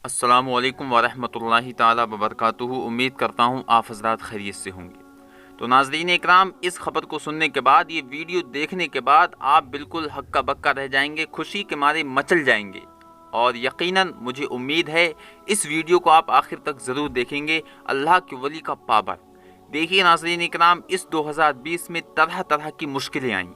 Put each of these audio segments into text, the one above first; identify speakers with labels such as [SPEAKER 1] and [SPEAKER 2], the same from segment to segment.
[SPEAKER 1] अस्सलामुअलैकुम वरहमतुल्लाहि ताला वबरकातुहू। उम्मीद करता हूँ आप हज़रात खैरियत से होंगे। तो नाज़रीन इकराम, इस खबर को सुनने के बाद, ये वीडियो देखने के बाद आप बिल्कुल हक्का बक्का रह जाएंगे, खुशी के मारे मचल जाएंगे। और यकीनन मुझे उम्मीद है इस वीडियो को आप आखिर तक ज़रूर देखेंगे। अल्लाह के वली का पावर। देखिए नाज़रीन इकराम, इस 2020 में तरह तरह की मुश्किलें आईं।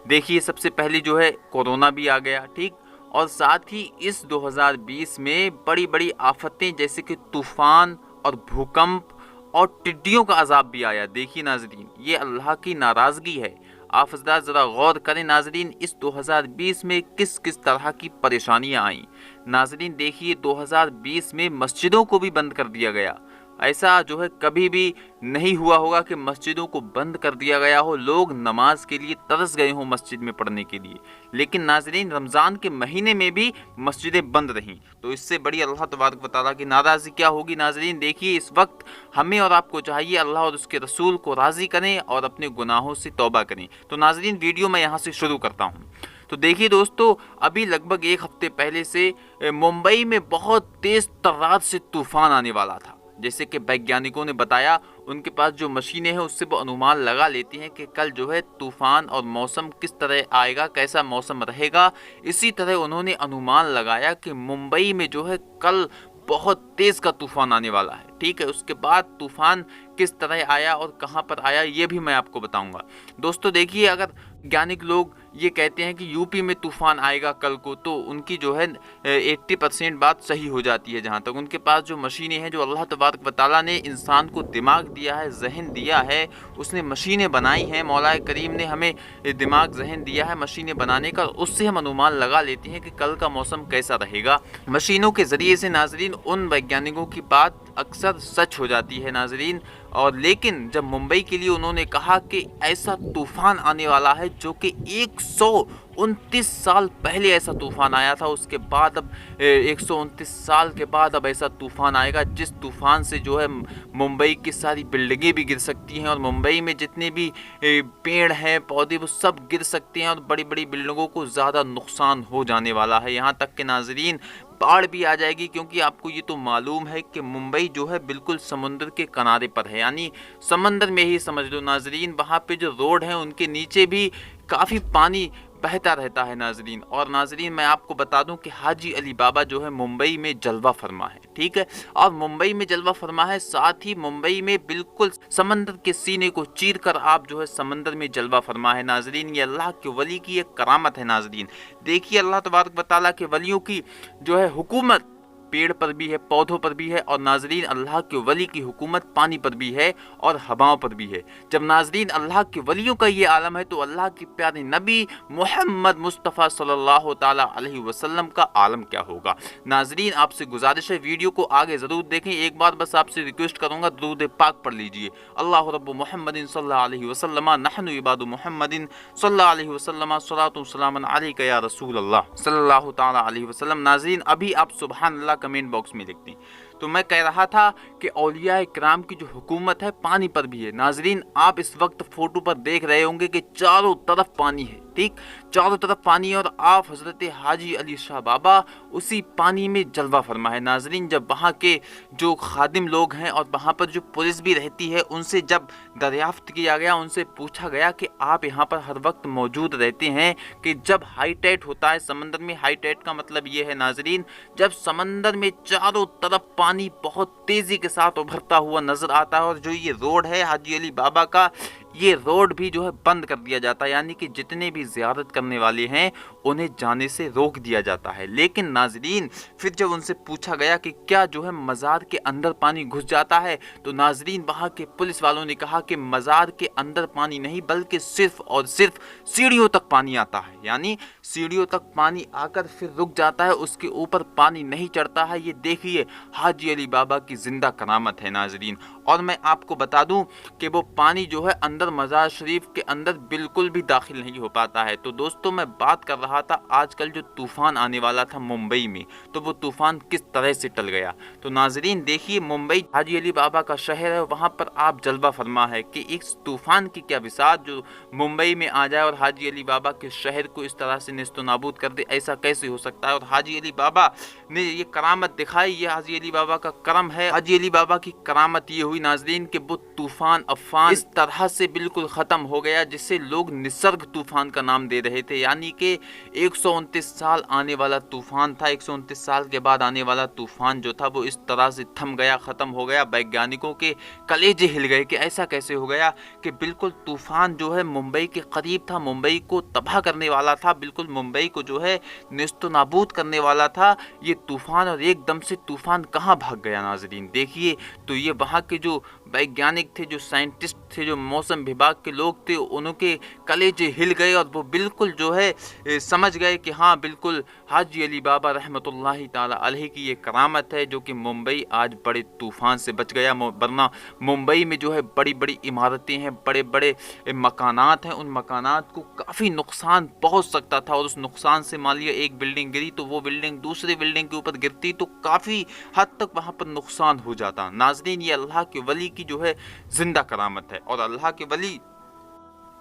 [SPEAKER 1] देखिए सबसे पहले जो है कोरोना भी आ गया, ठीक। और साथ ही इस 2020 में बड़ी बड़ी आफतें जैसे कि तूफ़ान और भूकंप और टिड्डियों का अजाब भी आया। देखिए नाजरीन, ये अल्लाह की नाराज़गी है। आप हज़रात ज़रा गौर करें नाजरीन, इस 2020 में किस किस तरह की परेशानियां आईं। नाजरीन देखिए 2020 में मस्जिदों को भी बंद कर दिया गया। ऐसा जो है कभी भी नहीं हुआ होगा कि मस्जिदों को बंद कर दिया गया हो, लोग नमाज के लिए तरस गए हों मस्जिद में पढ़ने के लिए। लेकिन नाज़रीन रमज़ान के महीने में भी मस्जिदें बंद रहीं, तो इससे बड़ी अल्लाह तबारक व तआला की नाराज़गी क्या होगी। नाज़रीन देखिए, इस वक्त हमें और आपको चाहिए अल्लाह और उसके रसूल को राज़ी करें और अपने गुनाहों से तौबा करें। तो नाज़रीन वीडियो मैं यहाँ से शुरू करता हूँ। तो देखिए दोस्तों, अभी लगभग एक हफ्ते पहले से मुंबई में बहुत तेज़ तर्रार से तूफ़ान आने वाला था। जैसे कि वैज्ञानिकों ने बताया, उनके पास जो मशीनें हैं उससे वो अनुमान लगा लेती हैं कि कल जो है तूफ़ान और मौसम किस तरह आएगा, कैसा मौसम रहेगा। इसी तरह उन्होंने अनुमान लगाया कि मुंबई में जो है कल बहुत तेज़ का तूफ़ान आने वाला है, ठीक है। उसके बाद तूफ़ान किस तरह आया और कहाँ पर आया ये भी मैं आपको बताऊंगा। दोस्तों देखिए, अगर वैज्ञानिक लोग ये कहते हैं कि यूपी में तूफ़ान आएगा कल को, तो उनकी जो है 80% बात सही हो जाती है। जहाँ तक उनके पास जो मशीनें हैं, जो अल्लाह तबारक व तआला ने इंसान को दिमाग दिया है, जहन दिया है, उसने मशीनें बनाई हैं। मौला करीम ने हमें दिमाग जहन दिया है मशीनें बनाने का, उससे हम अनुमान लगा लेते हैं कि कल का मौसम कैसा रहेगा। मशीनों के ज़रिए से नाजरीन उन वैज्ञानिकों की बात अक्सर सच हो जाती है नाजरीन। और लेकिन जब मुंबई के लिए उन्होंने कहा कि ऐसा तूफ़ान आने वाला है जो कि 129 साल पहले ऐसा तूफ़ान आया था, उसके बाद अब 129 साल के बाद अब ऐसा तूफ़ान आएगा जिस तूफ़ान से जो है मुंबई की सारी बिल्डिंगें भी गिर सकती हैं और मुंबई में जितने भी पेड़ हैं, पौधे, वो सब गिर सकते हैं और बड़ी बड़ी बिल्डिंगों को ज़्यादा नुकसान हो जाने वाला है। यहाँ तक कि नाजरीन बाढ़ भी आ जाएगी, क्योंकि आपको ये तो मालूम है कि मुंबई जो है बिल्कुल समुद्र के किनारे पर है, यानी समंदर में ही समझ लो नाजरीन। वहाँ पे जो रोड हैं उनके नीचे भी काफ़ी पानी बहता रहता है नाजरीन। और नाजरीन मैं आपको बता दूं कि हाजी अली बाबा जो है मुंबई में जलवा फरमा है, ठीक है। और मुंबई में जलवा फरमा है, साथ ही मुंबई में बिल्कुल समंदर के सीने को चीर कर आप जो है समंदर में जलवा फरमा है नाजरीन। ये अल्लाह के वली की एक करामत है नाजरीन। देखिए अल्लाह तबारक व तआला के वलियों की जो है हुकूमत पेड़ पर भी है, पौधों पर भी है, और नाजरीन अल्लाह के वली की हुकूमत पानी पर भी है और हवाओं पर भी है। जब नाजरीन अल्लाह के वलियों का ये आलम है, तो अल्लाह के प्यारे नबी मोहम्मद मुस्तफ़ा सल्लल्लाहु ताला अलैहि वसल्लम का आलम क्या होगा। नाजरीन आपसे गुजारिश है वीडियो को आगे ज़रूर देखें। एक बार बस आपसे रिक्वेस्ट करूँगा, दुरूद पाक पढ़ लीजिए। अल्लाह रब्बु मुहम्मदिन सल्लल्लाहु अलैहि वसल्लम नहनु इबादु मुहम्मदिन सल्लल्लाहु अलैहि वसल्लम सलातु सलामन अलैका या रसूल अल्लाह सल्लल्लाहु ताला अलैहि वसल्लम। नाजरीन अभी आप सुभान अल्लाह कमेंट बॉक्स में लिखते हैं। तो मैं कह रहा था कि औलिया इकराम की जो हुकूमत है पानी पर भी है। नाजरीन आप इस वक्त फोटो पर देख रहे होंगे कि चारों तरफ पानी है, ठीक, चारों तरफ पानी है, और आप हज़रत हाजी अली शाह बाबा उसी पानी में जलवा फरमा है नाजरीन। जब वहाँ के जो खादिम लोग हैं और वहाँ पर जो पुलिस भी रहती है, उनसे जब दरियाफ्त किया गया, उनसे पूछा गया कि आप यहाँ पर हर वक्त मौजूद रहते हैं कि जब हाई टाइड होता है समंदर में, हाई टाइड का मतलब ये है नाजरीन, जब समंदर में चारों तरफ पानी बहुत तेज़ी के साथ उभरता हुआ नज़र आता है, और जो ये रोड है हाजी अली बाबा का, ये रोड भी जो है बंद कर दिया जाता है, यानी कि जितने भी ज़ियारत करने वाले हैं उन्हें जाने से रोक दिया जाता है। लेकिन नाजरीन फिर जब उनसे पूछा गया कि क्या जो है मज़ार के अंदर पानी घुस जाता है, तो नाजरीन वहाँ के पुलिस वालों ने कहा कि मज़ार के अंदर पानी नहीं, बल्कि सिर्फ और सिर्फ सीढ़ियों तक पानी आता है, यानी सीढ़ियों तक पानी आकर फिर रुक जाता है, उसके ऊपर पानी नहीं चढ़ता है। ये देखिए हाजी अली बाबा की ज़िंदा करामत है नाजरीन। और मैं आपको बता दूं कि वो पानी जो है अंदर मज़ार शरीफ के अंदर बिल्कुल भी दाखिल नहीं हो पाता है। तो दोस्तों मैं बात कर रहा था आजकल जो तूफ़ान आने वाला था मुंबई में, तो वो तूफ़ान किस तरह से टल गया। तो नाजरीन देखिए, मुंबई हाजी अली बाबा का शहर है, वहाँ पर आप जलवा फरमा है कि इस तूफ़ान की क्या बिसात जो मुंबई में आ जाए और हाजी अली बाबा के शहर को इस तरह से नेस्तो नाबूद कर दे, ऐसा कैसे हो सकता है। और हाजी अली बाबा ने ये करामत दिखाई, ये हाजी अली बाबा का करम है। हाजी अली बाबा की करामत ये हुई नाजरीन कि वो तूफान अफान इस तरह से बिल्कुल ख़त्म हो गया जिससे लोग निसर्ग तूफान का नाम दे रहे थे, यानी कि 129 साल आने वाला तूफान था। 129 साल के बाद आने वाला तूफान जो था वो इस तरह से थम गया, ख़त्म हो गया। वैज्ञानिकों के कलेजे हिल गए कि ऐसा कैसे हो गया कि बिल्कुल तूफान जो है मुंबई के करीब था, मुंबई को तबाह करने वाला था, बिल्कुल मुंबई को जो है नेस्तो नाबूद करने वाला था ये तूफान, और एकदम से तूफान कहाँ भाग गया नाजरीन देखिए। तो ये वहाँ के जो वैज्ञानिक थे, जो साइंटिस्ट थे, जो मौसम विभाग के लोग थे, उनके कलेजे हिल गए और वो बिल्कुल जो है समझ गए कि हाँ बिल्कुल हाजी अली बाबा रहमतुल्लाहि ताला अलैहि की ये करामत है जो कि मुंबई आज बड़े तूफान से बच गया। वरना मुंबई में जो है बड़ी बड़ी इमारतें हैं, बड़े बड़े मकानात हैं, उन मकानात को काफ़ी नुकसान पहुंच सकता था, और उस नुकसान से मान लिया एक बिल्डिंग गिरी तो वो बिल्डिंग दूसरी बिल्डिंग के ऊपर गिरती तो काफ़ी हद तक वहाँ पर नुकसान हो जाता। नाजरीन ये अल्लाह के वली की जो है जिंदा करामत है, और अल्लाह के वली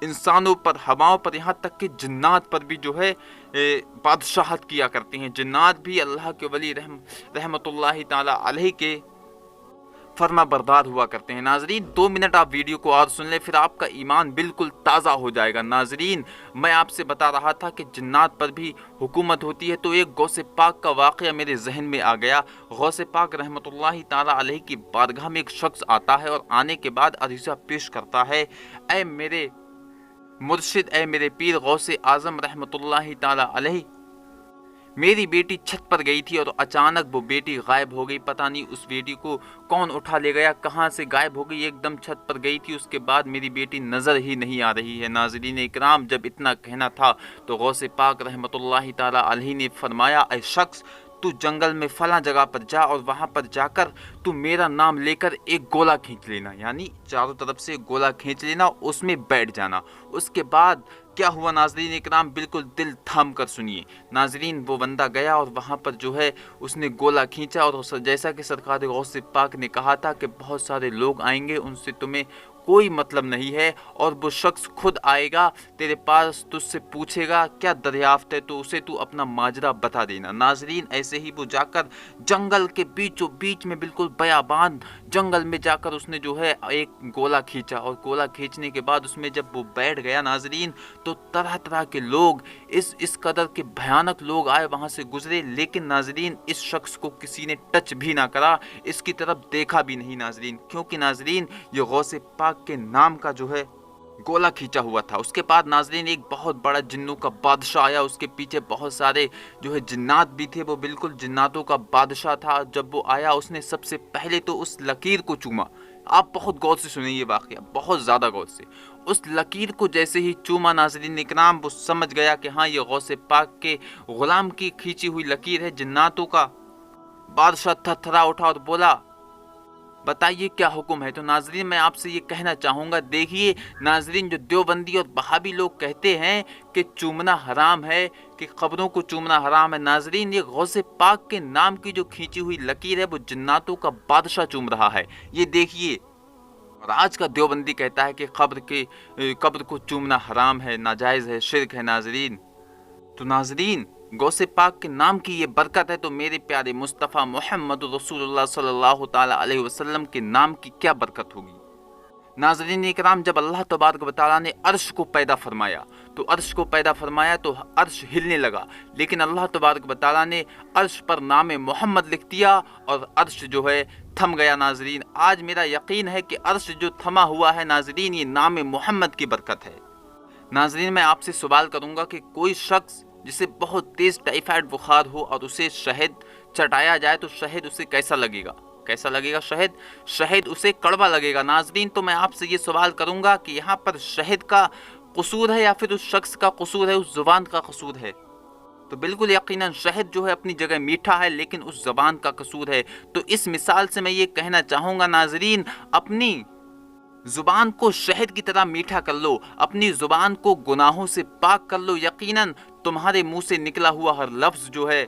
[SPEAKER 1] इंसानों पर, हवाओं पर, यहाँ तक कि जिन्नात पर भी जो है बादशाहत किया करते हैं। जिन्नात भी अल्लाह के वली रहमतुल्लाहि ताला अलैहि के फर्मा बरदार हुआ करते हैं। नाजरीन 2 मिनट आप वीडियो को और सुन लें, फिर आपका ईमान बिल्कुल ताज़ा हो जाएगा। नाजरीन मैं आपसे बता रहा था कि जिन्नात पर भी हुकूमत होती है, तो एक गौसे पाक का वाक़या मेरे जहन में आ गया। गौसे पाक रहमतुल्लाहि ताला अलैहि की बारगाह में एक शख्स आता है और आने के बाद अरीज़ा पेश करता है, ऐ मेरे मुर्शिद, ऐ मेरे पीर गौसे आज़म रहमतुल्लाहि ताला अलैहि, मेरी बेटी छत पर गई थी और अचानक वो बेटी गायब हो गई। पता नहीं उस बेटी को कौन उठा ले गया, कहाँ से गायब हो गई, एकदम छत पर गई थी, उसके बाद मेरी बेटी नज़र ही नहीं आ रही है। नाज़रीन इकराम जब इतना कहना था तो गौसे पाक रहमतुल्लाहि ताला अलैहि ने फरमाया, ऐ शख्स तू जंगल में फला जगह पर जा और वहाँ पर जाकर तू मेरा नाम लेकर एक गोला खींच लेना, यानी चारों तरफ से एक गोला खींच लेना, उसमें बैठ जाना। उसके बाद क्या हुआ नाजरीन इकराम, बिल्कुल दिल थाम कर सुनिए। नाजरीन वो बंदा गया और वहाँ पर जो है उसने गोला खींचा, और जैसा कि सरकार गौसे पाक ने कहा था कि बहुत सारे लोग आएंगे, उनसे तुम्हें कोई मतलब नहीं है, और वो शख्स खुद आएगा तेरे पास, तुझसे पूछेगा क्या दरियाफ्त है, तो उसे तू अपना माजरा बता देना। नाजरीन ऐसे ही वो जाकर जंगल के बीचों बीच में, बिल्कुल बयाबान जंगल में जाकर उसने जो है एक गोला खींचा, और गोला खींचने के बाद उसमें जब वो बैठ गया नाजरीन, तो तरह तरह के लोग, इस कदर के भयानक लोग आए, वहाँ से गुजरे, लेकिन नाजरीन इस शख्स को किसी ने टच भी ना करा, इसकी तरफ देखा भी नहीं नाजरीन, क्योंकि नाजरीन ये गौसे पाक के नाम का जो है गोला खींचा हुआ था। उसके बाद नाजरीन एक बहुत बड़ा जिन्नों का बादशाह आया, उसके पीछे बहुत सारे जो है जिन्नात भी थे, वो बिल्कुल जिन्नातों का बादशाह था। जब वो आया उसने सबसे पहले तो उस लकीर को चूमा। आप बहुत गौर से सुनिए ये वाकया, बहुत ज़्यादा गौर से। उस लकीर को जैसे ही चूमा नाज़रीन इकराम, वो समझ गया कि हाँ ये गौसे पाक के गुलाम की खींची हुई लकीर है। जिन्नातों का बादशाह थरथरा उठा और बोला, बताइए क्या हुक्म है। तो नाजरीन मैं आपसे ये कहना चाहूँगा, देखिए नाजरीन जो देवबंदी और बहाबी लोग कहते हैं कि चूमना हराम है, कि क़ब्रों को चूमना हराम है, नाजरीन ये गौसे पाक के नाम की जो खींची हुई लकीर है वो जिन्नातों का बादशाह चूम रहा है, ये देखिए। और आज का देवबंदी कहता है कि कब्र को चूमना हराम है, नाजायज़ है, शिर्क है नाजरीन। तो नाजरीन गौसे पाक के नाम की ये बरकत है, तो मेरे प्यारे मुस्तफ़ा मोहम्मद रसूलुल्लाह सल्लल्लाहु ताला अलैहि वसल्लम के नाम की क्या बरकत होगी। नाज़रीन इकराम जब अल्लाह तबारक व तआला ने अर्श को पैदा फरमाया, तो अर्श को पैदा फरमाया तो अर्श हिलने लगा, लेकिन अल्लाह तबारक व तआला ने अर्श पर नाम मोहम्मद लिख दिया और अर्श जो है थम गया। नाज़रीन आज मेरा यकीन है कि अर्श जो थमा हुआ है नाज़रीन ये नाम मोहम्मद की बरकत है। नाज़रीन मैं आपसे सवाल करूँगा कि कोई शख्स जिसे बहुत तेज़ टाइफाइड बुखार हो और उसे शहद चटाया जाए तो शहद उसे कैसा लगेगा, कैसा लगेगा शहद उसे कड़वा लगेगा। नाज़रीन तो मैं आपसे ये सवाल करूँगा कि यहाँ पर शहद का कसूर है या फिर उस शख्स का कसूर है, उस ज़ुबान का कसूर है। तो बिल्कुल यकीनन शहद जो है अपनी जगह मीठा है, लेकिन उस ज़ुबान का कसूर है। तो इस मिसाल से मैं ये कहना चाहूँगा नाज़रीन, अपनी ज़ुबान को शहद की तरह मीठा कर लो, अपनी ज़ुबान को गुनाहों से पाक कर लो। यकीनन तुम्हारे मुंह से निकला हुआ हर लफ्ज़ जो है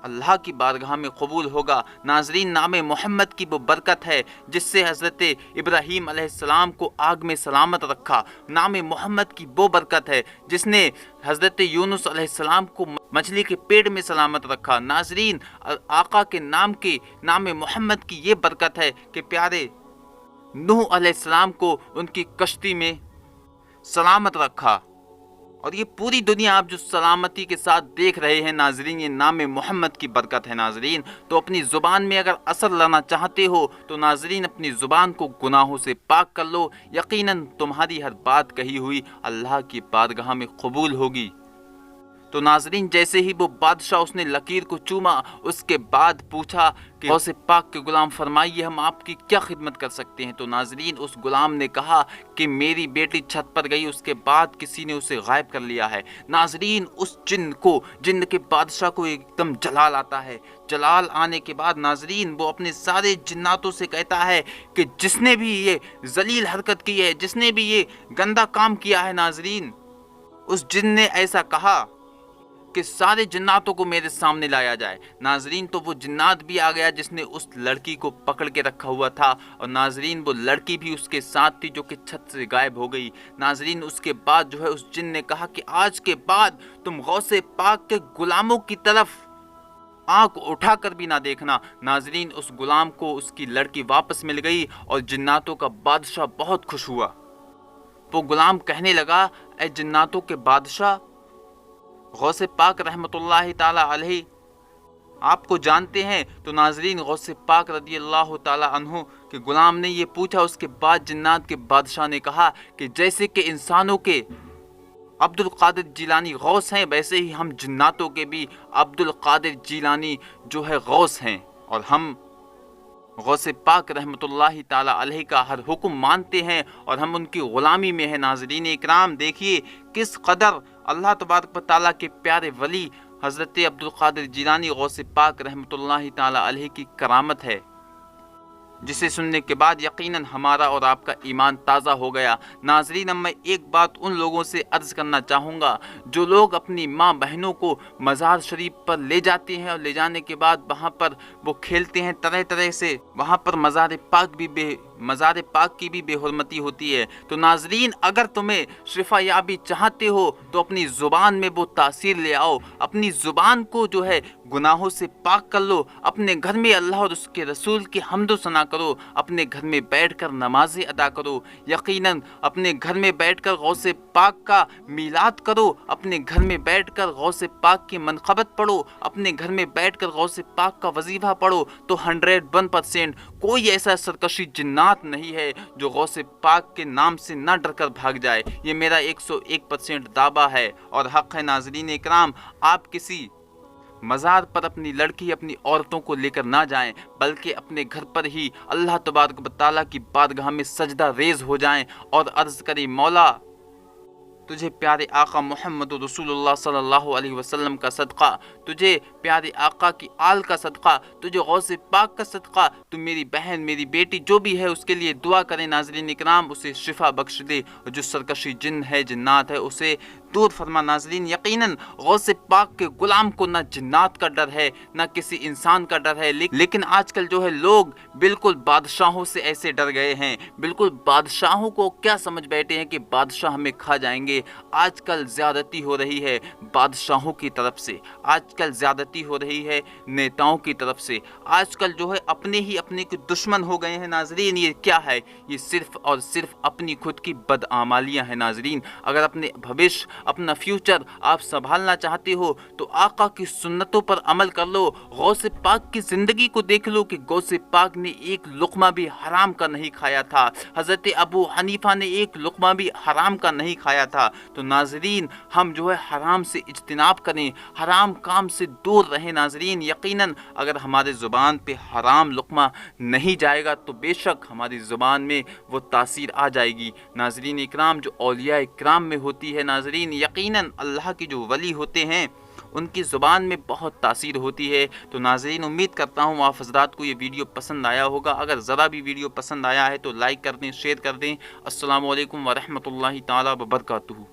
[SPEAKER 1] अल्लाह की बारगाह में कबूल होगा। नाजरीन, नाम मोहम्मद की वो बरकत है जिससे हज़रत इब्राहीम अलैहिस्सलाम को आग में सलामत रखा। नाम मोहम्मद की वो बरकत है जिसने हज़रत यूनुस अलैहिस्सलाम को मछली के पेट में सलामत रखा। नाजरीन, आका के नाम मोहम्मद की ये बरकत है कि प्यारे नूह अलैहिस्सलाम को उनकी कश्ती में सलामत रखा। और ये पूरी दुनिया आप जो सलामती के साथ देख रहे हैं नाजरीन, ये नाम मोहम्मद की बरकत है। नाजरीन, तो अपनी ज़ुबान में अगर असर लाना चाहते हो तो नाजरीन अपनी ज़ुबान को गुनाहों से पाक कर लो। यकीनन तुम्हारी हर बात कही हुई अल्लाह की बारगाह में कबूल होगी। तो नाजरीन, जैसे ही वो बादशाह उसने लकीर को चूमा, उसके बाद पूछा कि गौसे पाक के गुलाम फरमाइए हम आपकी क्या खिदमत कर सकते हैं। तो नाजरीन, उस गुलाम ने कहा कि मेरी बेटी छत पर गई, उसके बाद किसी ने उसे गायब कर लिया है। नाजरीन, उस जिन्न के बादशाह को एकदम जलाल आता है। जलाल आने के बाद नाजरीन वो अपने सारे जिन्नातों से कहता है कि जिसने भी ये जलील हरकत की है, जिसने भी ये गंदा काम किया है, नाजरीन उस जिन्न ने ऐसा कहा कि सारे जिन्नातों को मेरे सामने लाया जाए। नाजरीन, तो वो जिन्नात भी आ गया जिसने उस लड़की को पकड़ के रखा हुआ था, और नाजरीन वो लड़की भी उसके साथ थी जो कि छत से गायब हो गई। नाजरीन, उसके बाद जो है उस जिन्न ने कहा कि आज के बाद तुम गौसे पाक के गुलामों की तरफ आंख उठाकर भी ना देखना। नाजरीन, उस गुलाम को उसकी लड़की वापस मिल गई और जिन्नातों का बादशाह बहुत खुश हुआ। वो गुलाम कहने लगा, ऐ जिन्नातों के बादशाह गौसे पाक रहमतुल्लाहि ताला अलैहि आपको जानते हैं। तो नाजरीन, गौसे पाक रदी अल्लाह ताला अन्हु के गुलाम ने ये पूछा। उसके बाद जिन्नात के बादशाह ने कहा कि जैसे कि इंसानों के अब्दुल कादिर जीलानी गौस हैं, वैसे ही हम जिन्नातों के भी अब्दुल कादिर जीलानी जो है गौस हैं, और हम गौसे पाक रहमतुल्लाहि ताला अलैहि का हर हुक्म मानते हैं और हम उनकी ग़ुलामी में है। नाज़रीन इकराम, देखिए किस कदर अल्लाह तबारक व तआला के प्यारे वली हज़रत अब्दुल कादिर जीलानी गौसे पाक रहमतुल्लाहि ताला अलैहि की करामत है, जिसे सुनने के बाद यकीनन हमारा और आपका ईमान ताज़ा हो गया। नाजरीन, अब मैं एक बात उन लोगों से अर्ज़ करना चाहूँगा जो लोग अपनी माँ बहनों को मज़ार शरीफ पर ले जाते हैं और ले जाने के बाद वहाँ पर वो खेलते हैं तरह तरह से, वहाँ पर मज़ार पाक की भी बेहुरमती होती है। तो नाजरीन, अगर तुम्हें शिफा याबी चाहते हो तो अपनी ज़ुबान में वो तासीर ले आओ, अपनी ज़ुबान को जो है गुनाहों से पाक कर लो, अपने घर में अल्लाह और उसके रसूल की हम्दो सना करो, अपने घर में बैठकर नमाजें अदा करो, यकीनन अपने घर में बैठकर गौसे पाक का मीलाद करो, अपने घर में बैठकर गौसे पाक की मनक़बत पढ़ो, अपने घर में बैठकर गौसे पाक का वजीफा पढ़ो, तो 101% कोई ऐसा सरकशी जिन्नात नहीं है जो गौसे पाक के नाम से ना डर कर भाग जाए। ये मेरा 101% दावा है और हक़ है। नाज़रीन इकराम, आप किसी मज़ार पर अपनी लड़की, अपनी औरतों को लेकर ना जाएं, बल्कि अपने घर पर ही अल्लाह तबारक व तआला की बारगाह में सजदा रेज़ हो जाएं और अर्ज़ करें, मौला तुझे प्यारे आका मोहम्मद रसूलुल्लाह सल्लल्लाहु अलैहि वसल्लम का सदका, तुझे प्यारे आका की आल का सदका, तुझे गौसे पाक का सदका, तू मेरी बहन, मेरी बेटी जो भी है उसके लिए दुआ करें। नाज़रीन इकराम, उसे शिफा बख्श दे और जो सरकशी जिन है, जिन्नात है, उसे दूर फरमा। नाज़रीन यकीनन गौसे पाक के गुलाम को ना जिन्नात का डर है, ना किसी इंसान का डर है, लेकिन आजकल जो है लोग बिल्कुल बादशाहों से ऐसे डर गए हैं, बिल्कुल बादशाहों को क्या समझ बैठे हैं कि बादशाह हमें खा जाएंगे। आजकल ज़्यादती हो रही है बादशाहों की तरफ से, आजकल ज़्यादती हो रही है नेताओं की तरफ से, आजकल जो है अपने ही अपने के दुश्मन हो गए हैं। नाज़रीन ये क्या है? ये सिर्फ और सिर्फ अपनी खुद की बदआमालियाँ हैं। नाज़रीन, अगर अपने भविष्य, अपना फ्यूचर आप संभालना चाहते हो तो आका की सुन्नतों पर अमल कर लो। गौसे पाक की ज़िंदगी को देख लो कि गौसे पाक ने एक लुक़मा भी हराम का नहीं खाया था, हज़रत अबू हनीफा ने एक लुक़मा भी हराम का नहीं खाया था। तो नाज़रीन हम जो है हराम से इज्तिनाब करें, हराम काम से दूर रहें। नाज़रीन यकीनन अगर हमारे ज़ुबान पे हराम लुक़मा नहीं जाएगा तो बेशक हमारी ज़ुबान में वो तासीर आ जाएगी। नाज़रीन इकराम, जो औलिया इकराम में होती है, नाज़रीन यकीनन अल्लाह के जो वली होते हैं उनकी ज़ुबान में बहुत तासीर होती है। तो नाज़रीन उम्मीद करता हूँ आप हज़रात को ये वीडियो पसंद आया होगा। अगर ज़रा भी वीडियो पसंद आया है तो लाइक कर दें, शेयर कर दें। अस्सलामु अलैकुम व रहमतुल्लाहि ताला व बरकातुहू।